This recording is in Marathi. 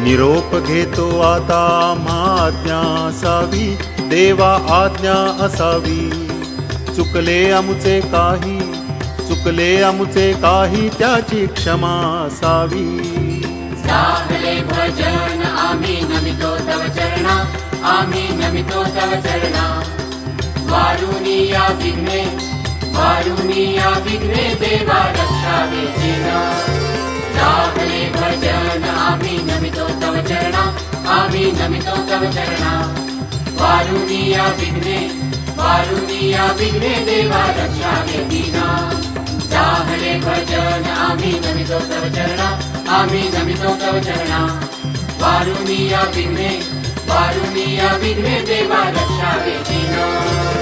निरोप घेतो आता आज्ञा असावी, देवा आज्ञा असावी। चुकले आमुचे काही, चुकले आमुचे काही, त्याची क्षमा असावी। साहले भजन आम्ही नमितो तव चरणा, आम्ही नमितो तव चरणा। वारुणी या विघ्ने, वारुणी या विघ्ने, देवा रक्षावे जीना। साहले भजन आम्ही नमितो तव चरणा, आम्ही नमितो तव चरणा। वारुणी या विघ्ने, वारुणी या विघ्ने, देवा रक्षावे जीना। साहले भजन आम्ही नमितो तव चरणा, आम्ही नमितो तव चरणा। वारुणी या विघ्ने, वारुणी या विघ्ने, देवा रक्षावे जीना।